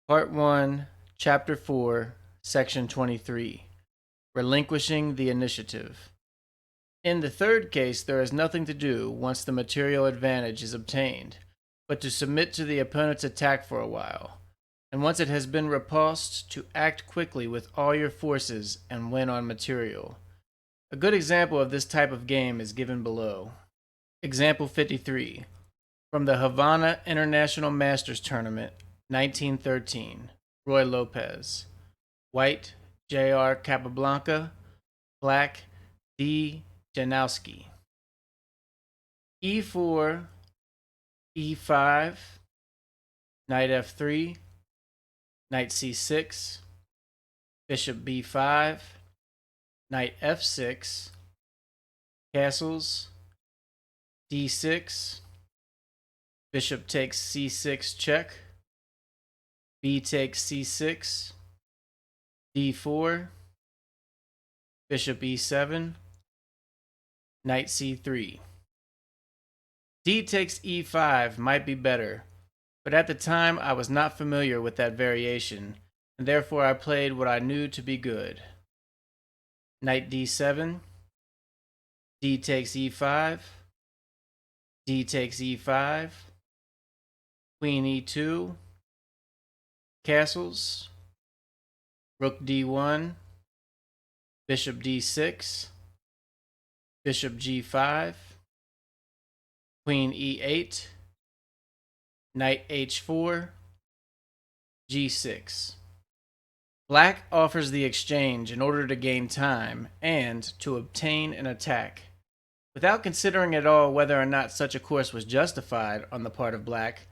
Part 1, Chapter 4, Section 23. Relinquishing the Initiative. In the third case, there is nothing to do once the material advantage is obtained, but to submit to the opponent's attack for a while, and once it has been repulsed, to act quickly with all your forces and win on material. A good example of this type of game is given below. Example 53. From the Havana International Masters Tournament, 1913. Roy Lopez. White, J.R. Capablanca. Black, D. Janowski. E4, E5, Knight F3, Knight C6, Bishop B5, Knight F6, castles, D6, Bishop takes C6 check, B takes C6, D4, Bishop E7, Knight C3. D takes E5 might be better, but at the time I was not familiar with that variation, and therefore I played what I knew to be good. Knight D7, D takes E5, D takes E5, Queen E2, castles, Rook D1, Bishop D6, Bishop G5, Queen E8, Knight H4, G6. Black offers the exchange in order to gain time and to obtain an attack. Without considering at all whether or not such a course was justified on the part of Black,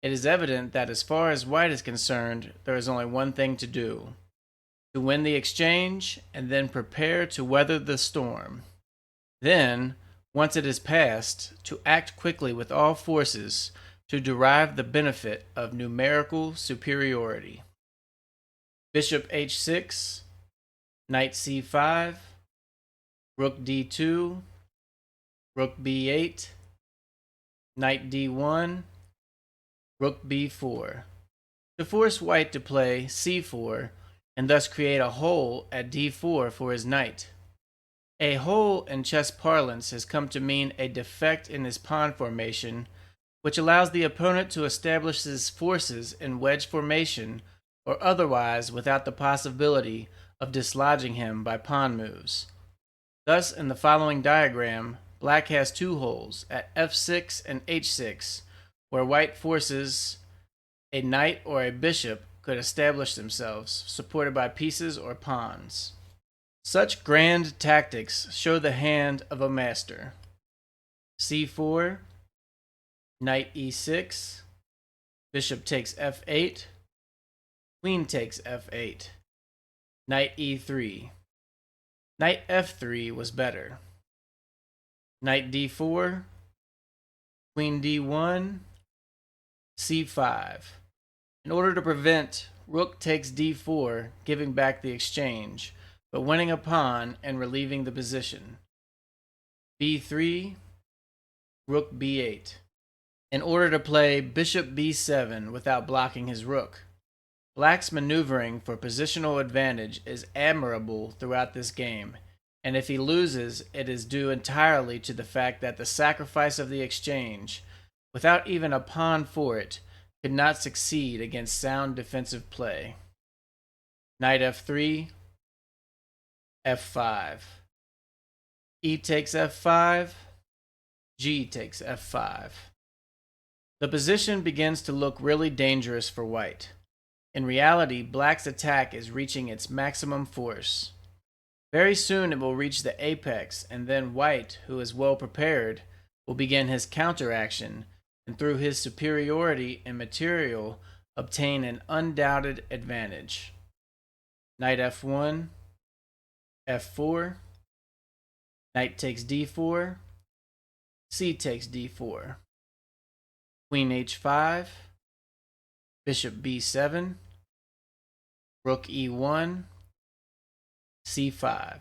it is evident that as far as White is concerned, there is only one thing to do: to win the exchange and then prepare to weather the storm. Then, once it is past, to act quickly with all forces to derive the benefit of numerical superiority. Bishop H6, Knight C5, Rook D2, Rook B8, Knight D1, Rook B4, to force White to play C4 and thus create a hole at D4 for his knight. A hole in chess parlance has come to mean a defect in his pawn formation, which allows the opponent to establish his forces in wedge formation or otherwise without the possibility of dislodging him by pawn moves. Thus, in the following diagram, Black has two holes at F6 and H6, where White forces a knight or a bishop could establish themselves, supported by pieces or pawns. Such grand tactics show the hand of a master. C4, Knight E6, Bishop takes F8, Queen takes F8, Knight E3. Knight F3 was better. Knight D4, Queen D1, C5. In order to prevent Rook takes D4, giving back the exchange, but winning a pawn and relieving the position. B3, Rook B8. In order to play Bishop B7 without blocking his rook. Black's maneuvering for positional advantage is admirable throughout this game, and if he loses, it is due entirely to the fact that the sacrifice of the exchange, without even a pawn for it, could not succeed against sound defensive play. Knight F3, F5. E takes F5, G takes F5. The position begins to look really dangerous for White. In reality, Black's attack is reaching its maximum force. Very soon it will reach the apex, and then White, who is well prepared, will begin his counteraction, and through his superiority in material, obtain an undoubted advantage. Knight F1, F4, Knight takes D4, C takes D4, Queen H5, Bishop B7, Rook E1, C5.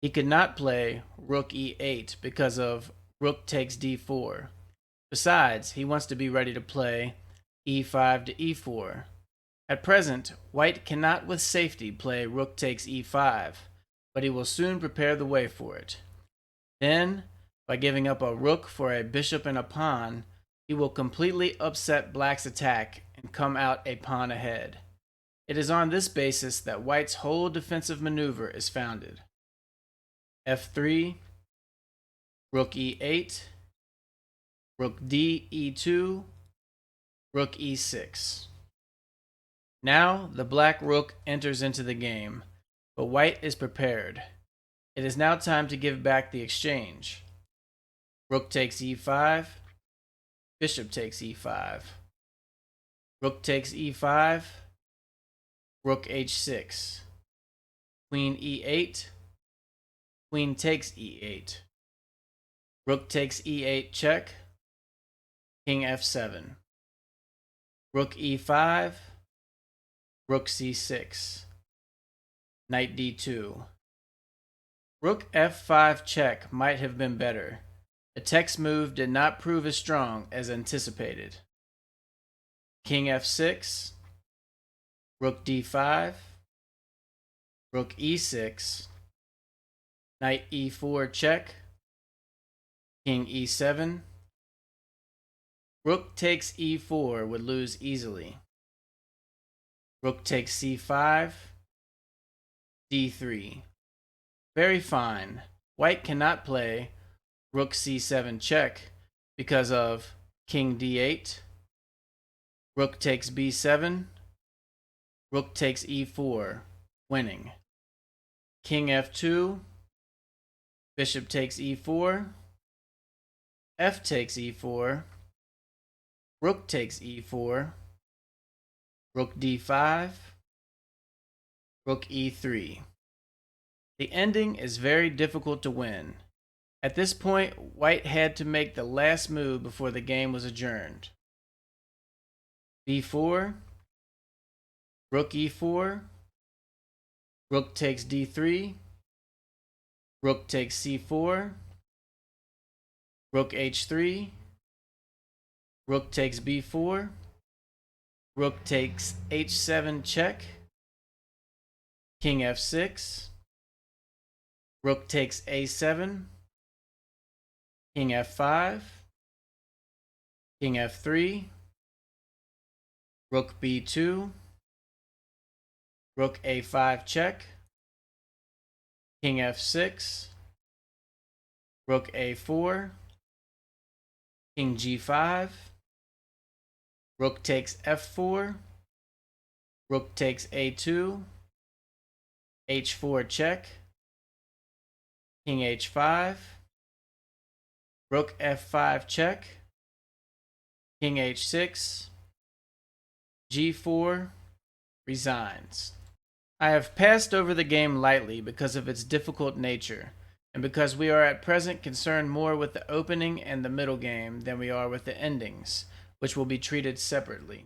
He could not play Rook E8 because of Rook takes D4. Besides, he wants to be ready to play E5 to E4, At present, white cannot with safety play rook takes e5, but he will soon prepare the way for it. Then, by giving up a rook for a bishop and a pawn, he will completely upset black's attack and come out a pawn ahead. It is on this basis that white's whole defensive maneuver is founded. f3, rook e8, rook d e2, rook e6. Now the black rook enters into the game, but white is prepared. It is now time to give back the exchange. Rook takes e5, bishop takes e5, rook takes e5, rook h6, queen e8, queen takes e8, rook takes e8 check, king f7, rook e5, rook c6, knight d2. Rook f5 check might have been better. The text move did not prove as strong as anticipated. King f6, rook d5, rook e6, knight e4 check, king e7. Rook takes e4 would lose easily. Rook takes c5, d3. Very fine. White cannot play rook c7 check because of king d8, rook takes b7, rook takes e4, winning. King f2, bishop takes e4, f takes e4, rook takes e4, rook d5, rook e3. The ending is very difficult to win. At this point, white had to make the last move before the game was adjourned. b4, rook e4, rook takes d3, rook takes c4, rook h3, rook takes b4, rook takes h7 check, king f6, rook takes a7, king f5, king f3, rook b2, rook a5 check, king f6, rook a4, king g5, rook takes f4, rook takes a2, h4 check, king h5, rook f5 check, king h6, g4, resigns. I have passed over the game lightly because of its difficult nature, and because we are at present concerned more with the opening and the middle game than we are with the endings, which will be treated separately.